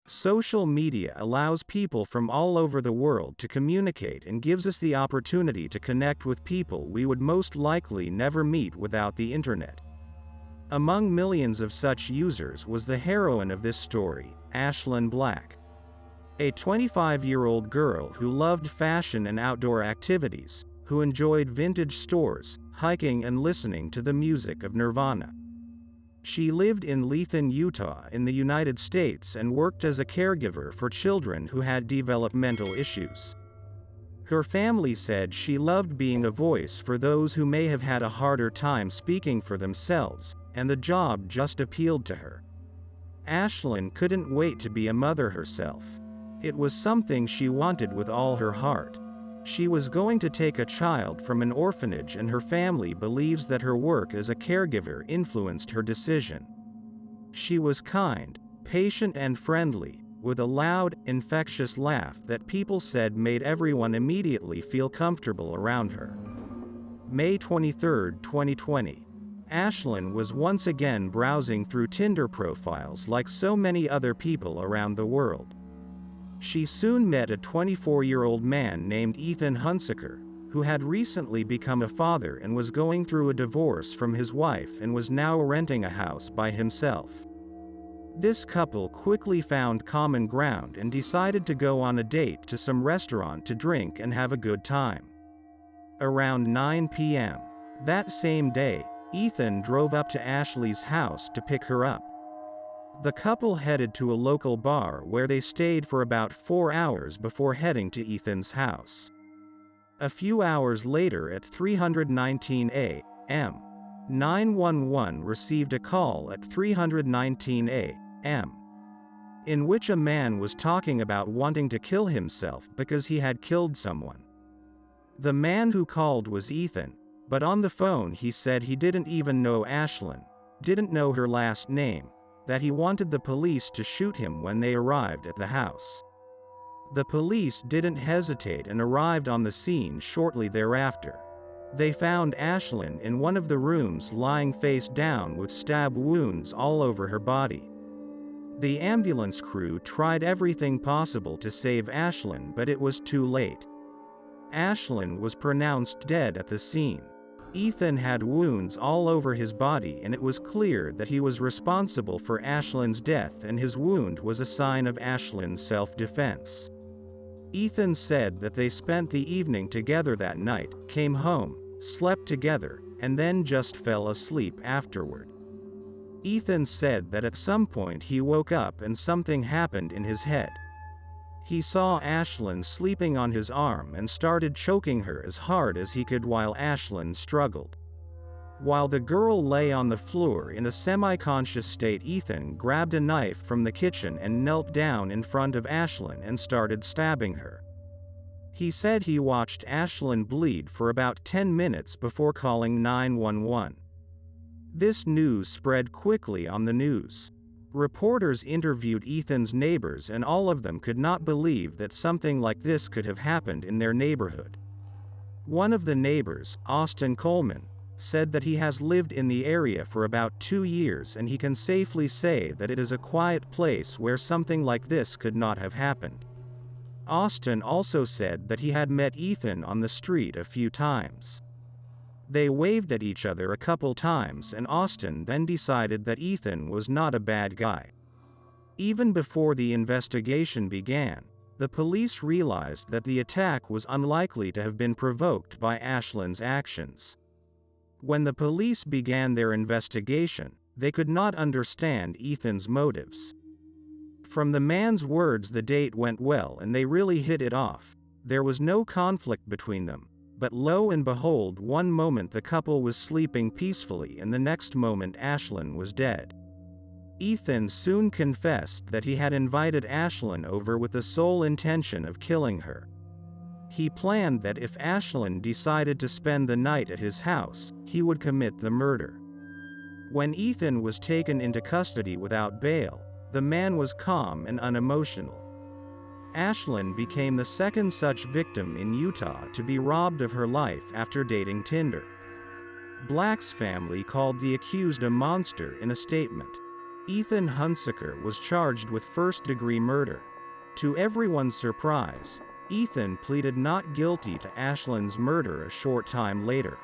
Social media allows people from all over the world to communicate and gives us the opportunity to connect with people we would most likely never meet without the internet. Among millions of such users was the heroine of this story, Ashlyn Black. A 25-year-old girl who loved fashion and outdoor activities, who enjoyed vintage stores, hiking and listening to the music of Nirvana. She lived in Lethem, Utah in the United States and worked as a caregiver for children who had developmental issues. Her family said she loved being a voice for those who may have had a harder time speaking for themselves, and the job just appealed to her. Ashlyn couldn't wait to be a mother herself. It was something she wanted with all her heart. She was going to take a child from an orphanage, and her family believes that her work as a caregiver influenced her decision. She was kind, patient and friendly, with a loud, infectious laugh that people said made everyone immediately feel comfortable around her. May 23, 2020. Ashlyn was once again browsing through Tinder profiles like so many other people around the world. She soon met a 24-year-old man named Ethan Hunsaker, who had recently become a father and was going through a divorce from his wife and was now renting a house by himself. This couple quickly found common ground and decided to go on a date to some restaurant to drink and have a good time. Around 9 p.m. that same day, Ethan drove up to Ashley's house to pick her up. The couple headed to a local bar where they stayed for about 4 hours before heading to Ethan's house. A few hours later at 3:19 a.m., 911 received a call at 3:19 a.m. in which a man was talking about wanting to kill himself because he had killed someone. The man who called was Ethan, but on the phone he said he didn't even know Ashlyn, didn't know her last name, that he wanted the police to shoot him when they arrived at the house. The police didn't hesitate and arrived on the scene shortly thereafter. They found Ashlyn in one of the rooms lying face down with stab wounds all over her body. The ambulance crew tried everything possible to save Ashlyn, but it was too late. Ashlyn was pronounced dead at the scene. Ethan had wounds all over his body, and it was clear that he was responsible for Ashlyn's death, and his wound was a sign of Ashlyn's self-defense. Ethan said that they spent the evening together that night, came home, slept together, and then just fell asleep afterward. Ethan said that at some point he woke up and something happened in his head. He saw Ashlyn sleeping on his arm and started choking her as hard as he could while Ashlyn struggled. While the girl lay on the floor in a semi-conscious state, Ethan grabbed a knife from the kitchen and knelt down in front of Ashlyn and started stabbing her. He said he watched Ashlyn bleed for about 10 minutes before calling 911. This news spread quickly on the news. Reporters interviewed Ethan's neighbors, and all of them could not believe that something like this could have happened in their neighborhood. One of the neighbors, Austin Coleman, said that he has lived in the area for about 2 years and he can safely say that it is a quiet place where something like this could not have happened. Austin also said that he had met Ethan on the street a few times. They waved at each other a couple times, and Austin then decided that Ethan was not a bad guy. Even before the investigation began, the police realized that the attack was unlikely to have been provoked by Ashlyn's actions. When the police began their investigation, they could not understand Ethan's motives. From the man's words, the date went well and they really hit it off. There was no conflict between them. But lo and behold, one moment the couple was sleeping peacefully and the next moment Ashlyn was dead. Ethan soon confessed that he had invited Ashlyn over with the sole intention of killing her. He planned that if Ashlyn decided to spend the night at his house, he would commit the murder. When Ethan was taken into custody without bail, the man was calm and unemotional. Ashlyn became the second such victim in Utah to be robbed of her life after dating Tinder. Black's family called the accused a monster in a statement. Ethan Hunsaker was charged with first-degree murder. To everyone's surprise, Ethan pleaded not guilty to Ashlyn's murder a short time later.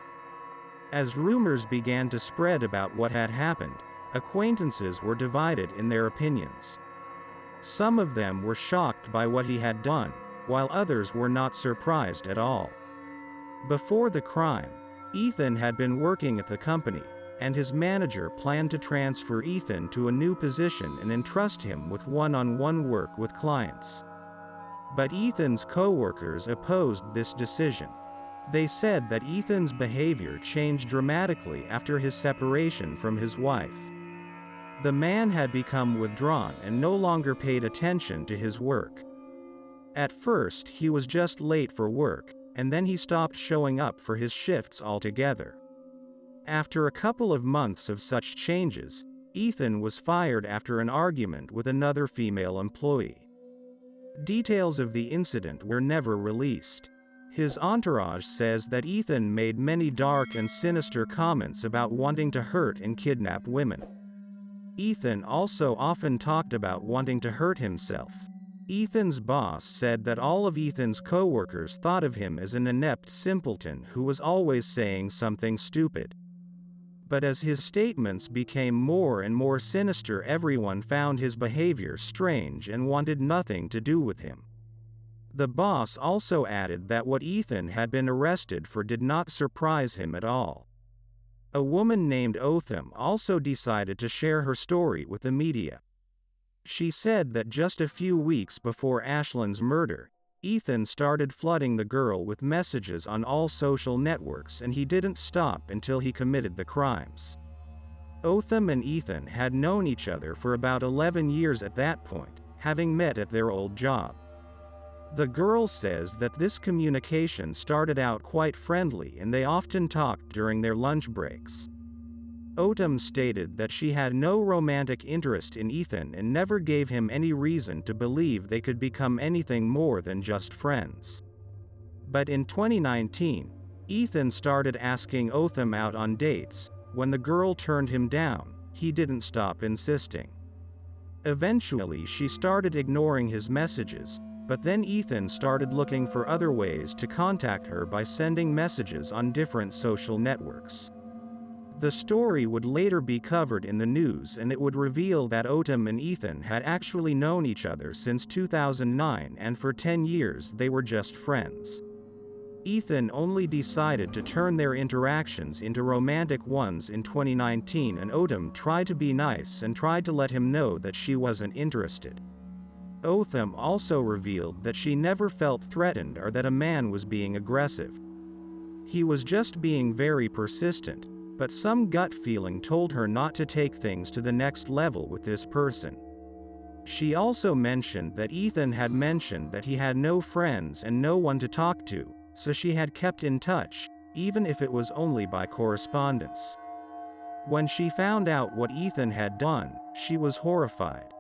As rumors began to spread about what had happened, acquaintances were divided in their opinions. Some of them were shocked by what he had done, while others were not surprised at all. Before the crime, Ethan had been working at the company, and his manager planned to transfer Ethan to a new position and entrust him with one-on-one work with clients. But Ethan's co-workers opposed this decision. They said that Ethan's behavior changed dramatically after his separation from his wife. The man had become withdrawn and no longer paid attention to his work. At first, he was just late for work, and then he stopped showing up for his shifts altogether. After a couple of months of such changes, Ethan was fired after an argument with another female employee. Details of the incident were never released. His entourage says that Ethan made many dark and sinister comments about wanting to hurt and kidnap women. Ethan also often talked about wanting to hurt himself. Ethan's boss said that all of Ethan's co-workers thought of him as an inept simpleton who was always saying something stupid. But as his statements became more and more sinister, everyone found his behavior strange and wanted nothing to do with him. The boss also added that what Ethan had been arrested for did not surprise him at all. A woman named Otham also decided to share her story with the media. She said that just a few weeks before Ashlyn's murder, Ethan started flooding the girl with messages on all social networks, and he didn't stop until he committed the crimes. Otham and Ethan had known each other for about 11 years at that point, having met at their old job. The girl says that this communication started out quite friendly and they often talked during their lunch breaks. Otham stated that she had no romantic interest in Ethan and never gave him any reason to believe they could become anything more than just friends. But in 2019, Ethan started asking Otham out on dates. When the girl turned him down, he didn't stop insisting. Eventually, she started ignoring his messages, but then Ethan started looking for other ways to contact her by sending messages on different social networks. The story would later be covered in the news, and it would reveal that Otham and Ethan had actually known each other since 2009, and for 10 years they were just friends. Ethan only decided to turn their interactions into romantic ones in 2019, and Otham tried to be nice and tried to let him know that she wasn't interested. Otham also revealed that she never felt threatened or that a man was being aggressive. He was just being very persistent, but some gut feeling told her not to take things to the next level with this person. She also mentioned that Ethan had mentioned that he had no friends and no one to talk to, so she had kept in touch, even if it was only by correspondence. When she found out what Ethan had done, she was horrified.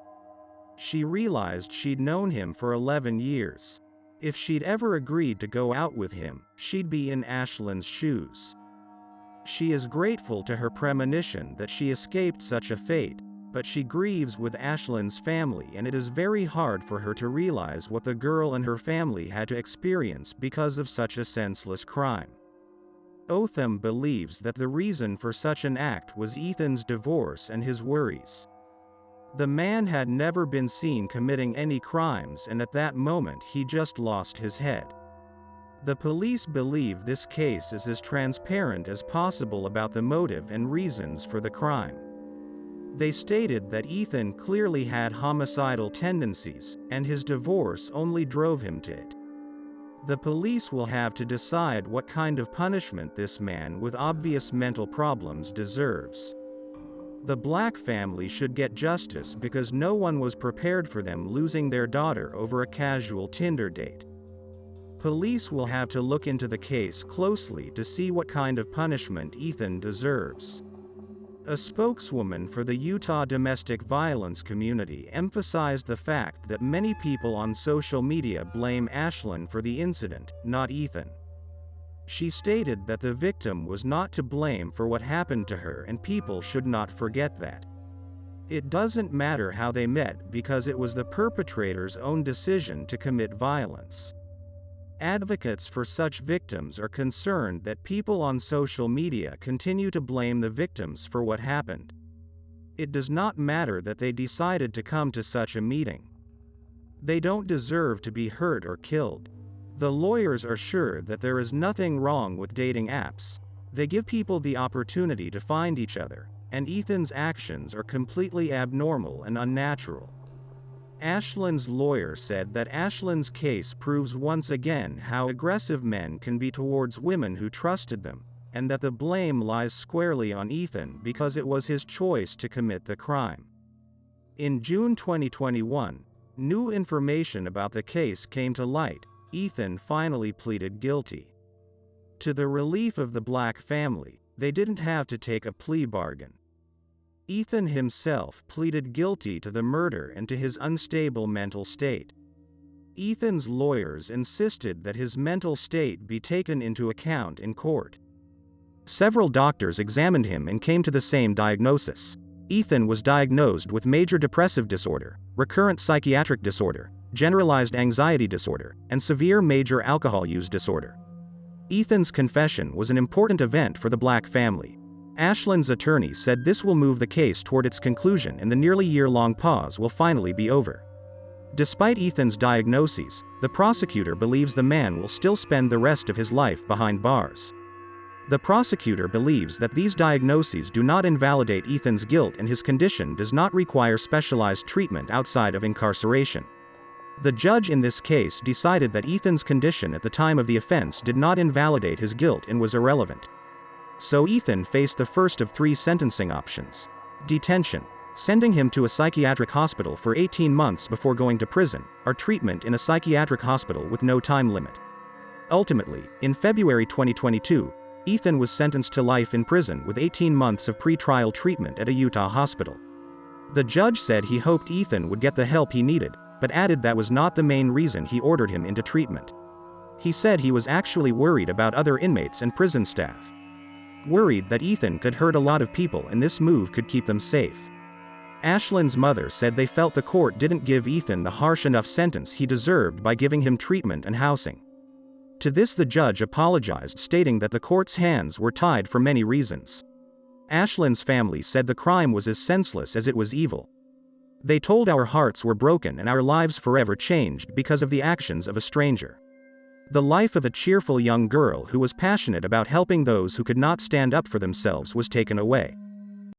She realized she'd known him for 11 years. If she'd ever agreed to go out with him, she'd be in Ashlyn's shoes. She is grateful to her premonition that she escaped such a fate, but she grieves with Ashlyn's family, and it is very hard for her to realize what the girl and her family had to experience because of such a senseless crime. Otham believes that the reason for such an act was Ethan's divorce and his worries. The man had never been seen committing any crimes, and at that moment he just lost his head. The police believe this case is as transparent as possible about the motive and reasons for the crime. They stated that Ethan clearly had homicidal tendencies, and his divorce only drove him to it. The police will have to decide what kind of punishment this man with obvious mental problems deserves. The Black family should get justice because no one was prepared for them losing their daughter over a casual Tinder date. Police will have to look into the case closely to see what kind of punishment Ethan deserves. A spokeswoman for the Utah domestic violence community emphasized the fact that many people on social media blame Ashlyn for the incident, not Ethan. She stated that the victim was not to blame for what happened to her, and people should not forget that. It doesn't matter how they met because it was the perpetrator's own decision to commit violence. Advocates for such victims are concerned that people on social media continue to blame the victims for what happened. It does not matter that they decided to come to such a meeting. They don't deserve to be hurt or killed. The lawyers are sure that there is nothing wrong with dating apps. They give people the opportunity to find each other, and Ethan's actions are completely abnormal and unnatural. Ashlyn's lawyer said that Ashlyn's case proves once again how aggressive men can be towards women who trusted them, and that the blame lies squarely on Ethan because it was his choice to commit the crime. In June 2021, new information about the case came to light. Ethan finally pleaded guilty. To the relief of the Black family, they didn't have to take a plea bargain. Ethan himself pleaded guilty to the murder and to his unstable mental state. Ethan's lawyers insisted that his mental state be taken into account in court. Several doctors examined him and came to the same diagnosis. Ethan was diagnosed with major depressive disorder, recurrent psychiatric disorder, generalized anxiety disorder, and severe major alcohol use disorder. Ethan's confession was an important event for the Black family. Ashlyn's attorney said this will move the case toward its conclusion and the nearly year-long pause will finally be over. Despite Ethan's diagnoses, the prosecutor believes the man will still spend the rest of his life behind bars. The prosecutor believes that these diagnoses do not invalidate Ethan's guilt and his condition does not require specialized treatment outside of incarceration. The judge in this case decided that Ethan's condition at the time of the offense did not invalidate his guilt and was irrelevant. So Ethan faced the first of three sentencing options: detention, sending him to a psychiatric hospital for 18 months before going to prison, or treatment in a psychiatric hospital with no time limit. Ultimately, in February 2022, Ethan was sentenced to life in prison with 18 months of pre-trial treatment at a Utah hospital. The judge said he hoped Ethan would get the help he needed, but added that was not the main reason he ordered him into treatment. He said he was actually worried about other inmates and prison staff. Worried that Ethan could hurt a lot of people and this move could keep them safe. Ashlyn's mother said they felt the court didn't give Ethan the harsh enough sentence he deserved by giving him treatment and housing. To this the judge apologized, stating that the court's hands were tied for many reasons. Ashlyn's family said the crime was as senseless as it was evil. They told our hearts were broken and our lives forever changed because of the actions of a stranger. The life of a cheerful young girl who was passionate about helping those who could not stand up for themselves was taken away.